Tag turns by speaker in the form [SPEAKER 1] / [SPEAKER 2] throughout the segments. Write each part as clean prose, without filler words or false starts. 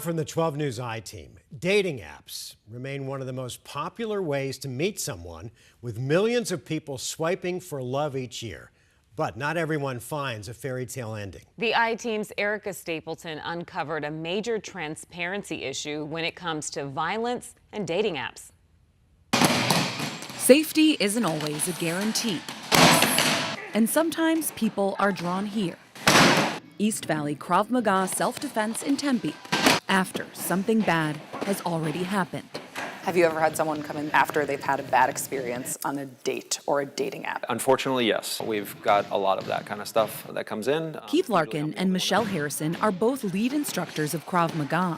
[SPEAKER 1] From the 12 News I-Team, dating apps remain one of the most popular ways to meet someone, with millions of people swiping for love each year. But not everyone finds a fairy tale ending.
[SPEAKER 2] The I-Team's Erica Stapleton uncovered a major transparency issue when it comes to violence and dating apps.
[SPEAKER 3] Safety isn't always a guarantee. And sometimes people are drawn here. East Valley Krav Maga self-defense in Tempe, after something bad has already happened.
[SPEAKER 4] Have you ever had someone come in after they've had a bad experience on a date or a dating app?
[SPEAKER 5] Unfortunately, yes. We've got a lot of that kind of stuff that comes in.
[SPEAKER 3] Keith Larkin and Michelle Harrison are both lead instructors of Krav Maga.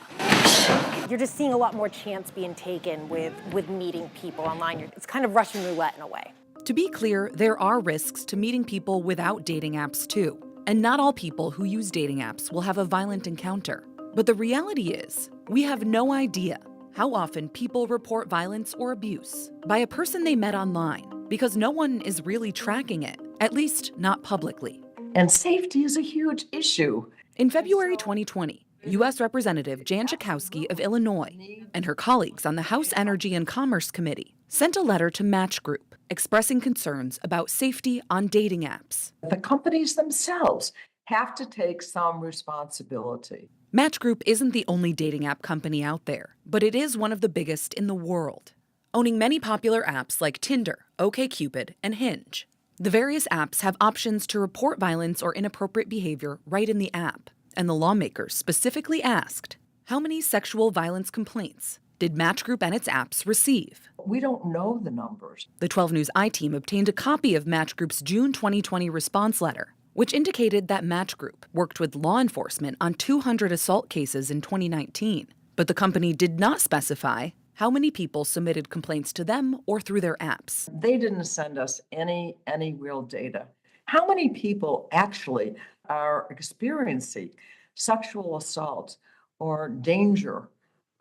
[SPEAKER 6] You're just seeing a lot more chance being taken with meeting people online. It's kind of Russian roulette in a way.
[SPEAKER 3] To be clear, there are risks to meeting people without dating apps too. And not all people who use dating apps will have a violent encounter. But the reality is, we have no idea how often people report violence or abuse by a person they met online, because no one is really tracking it, at least not publicly.
[SPEAKER 7] And safety is a huge issue.
[SPEAKER 3] In February 2020, U.S. Representative Jan Schakowsky of Illinois and her colleagues on the House Energy and Commerce Committee sent a letter to Match Group expressing concerns about safety on dating apps.
[SPEAKER 7] The companies themselves have to take some responsibility.
[SPEAKER 3] Match Group isn't the only dating app company out there, but it is one of the biggest in the world, owning many popular apps like Tinder, OkCupid, and Hinge. The various apps have options to report violence or inappropriate behavior right in the app, and the lawmakers specifically asked, how many sexual violence complaints did Match Group and its apps receive?
[SPEAKER 7] We don't know the numbers.
[SPEAKER 3] The 12 News I-Team obtained a copy of Match Group's June 2020 response letter, which indicated that Match Group worked with law enforcement on 200 assault cases in 2019. But the company did not specify how many people submitted complaints to them or through their apps.
[SPEAKER 7] They didn't send us any real data. How many people actually are experiencing sexual assault or danger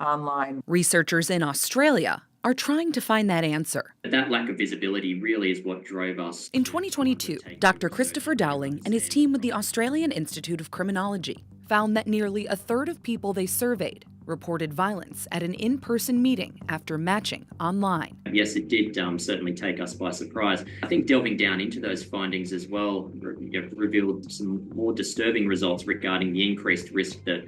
[SPEAKER 7] online?
[SPEAKER 3] Researchers in Australia are trying to find that answer.
[SPEAKER 8] That lack of visibility really is what drove us.
[SPEAKER 3] In 2022, Dr. Christopher Dowling and his team with the Australian Institute of Criminology found that nearly a third of people they surveyed reported violence at an in-person meeting after matching online.
[SPEAKER 8] Yes, it did certainly take us by surprise. I think delving down into those findings as well revealed some more disturbing results regarding the increased risk that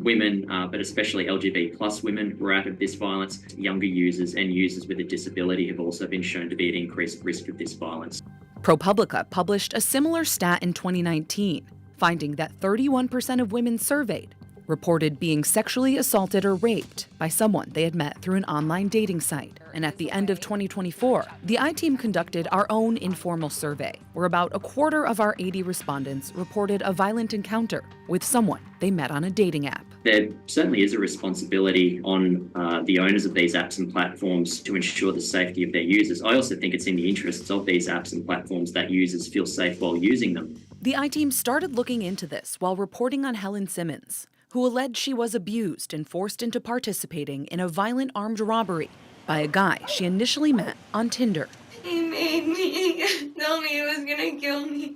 [SPEAKER 8] women, but especially LGBT plus women, were out of this violence. Younger users and users with a disability have also been shown to be at increased risk of this violence.
[SPEAKER 3] ProPublica published a similar stat in 2019, finding that 31% of women surveyed reported being sexually assaulted or raped by someone they had met through an online dating site. And at the end of 2024, the I-Team conducted our own informal survey, where about a quarter of our 80 respondents reported a violent encounter with someone they met on a dating app.
[SPEAKER 8] There certainly is a responsibility on the owners of these apps and platforms to ensure the safety of their users. I also think it's in the interests of these apps and platforms that users feel safe while using them.
[SPEAKER 3] The I-Team started looking into this while reporting on Helen Simmons, who alleged she was abused and forced into participating in a violent armed robbery by a guy she initially met on Tinder.
[SPEAKER 9] He made me tell me he was gonna kill me.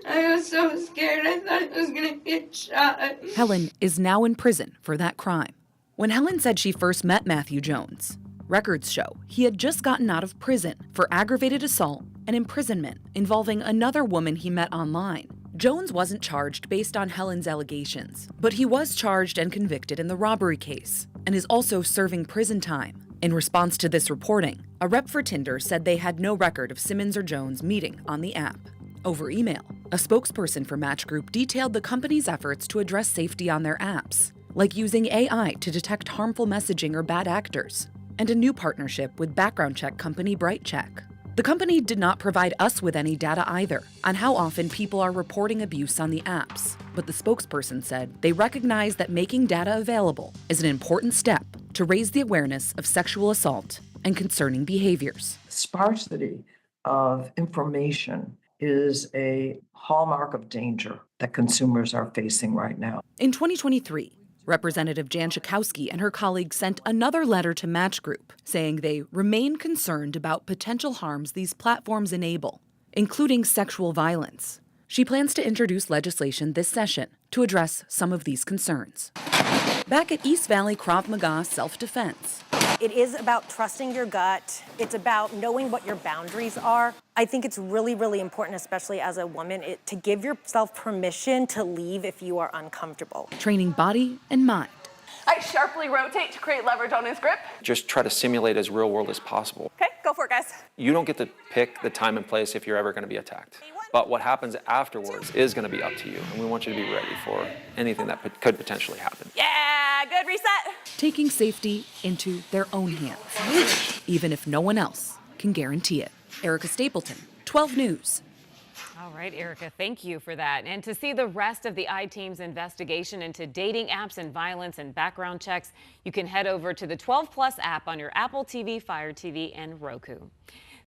[SPEAKER 9] I was so scared. I thought I was gonna get shot.
[SPEAKER 3] Helen is now in prison for that crime. When Helen said she first met Matthew Jones, records show he had just gotten out of prison for aggravated assault and imprisonment involving another woman he met online. Jones wasn't charged based on Helen's allegations, but he was charged and convicted in the robbery case and is also serving prison time. In response to this reporting, a rep for Tinder said they had no record of Simmons or Jones meeting on the app. Over email, a spokesperson for Match Group detailed the company's efforts to address safety on their apps, like using AI to detect harmful messaging or bad actors, and a new partnership with background check company BrightCheck. The company did not provide us with any data either on how often people are reporting abuse on the apps, but the spokesperson said they recognize that making data available is an important step to raise the awareness of sexual assault and concerning behaviors.
[SPEAKER 7] Sparsity of information is a hallmark of danger that consumers are facing right now.
[SPEAKER 3] In 2023, Representative Jan Schakowsky and her colleagues sent another letter to Match Group saying they remain concerned about potential harms these platforms enable, including sexual violence. She plans to introduce legislation this session to address some of these concerns. Back at East Valley Krav Maga self-defense.
[SPEAKER 6] It is about trusting your gut. It's about knowing what your boundaries are. I think it's really, really important, especially as a woman, to give yourself permission to leave if you are uncomfortable.
[SPEAKER 3] Training body and mind.
[SPEAKER 10] I sharply rotate to create leverage on his grip.
[SPEAKER 5] Just try to simulate as real world as possible.
[SPEAKER 10] Okay, go for it, guys.
[SPEAKER 5] You don't get to pick the time and place if you're ever going to be attacked. But what happens afterwards is going to be up to you, and we want you to be ready for anything that could potentially happen.
[SPEAKER 10] Yeah, good reset.
[SPEAKER 3] Taking safety into their own hands, even if no one else can guarantee it. Erica Stapleton, 12 News.
[SPEAKER 2] All right, Erica, thank you for that. And to see the rest of the I-Team's investigation into dating apps and violence and background checks, you can head over to the 12 Plus app on your Apple TV, Fire TV, and Roku.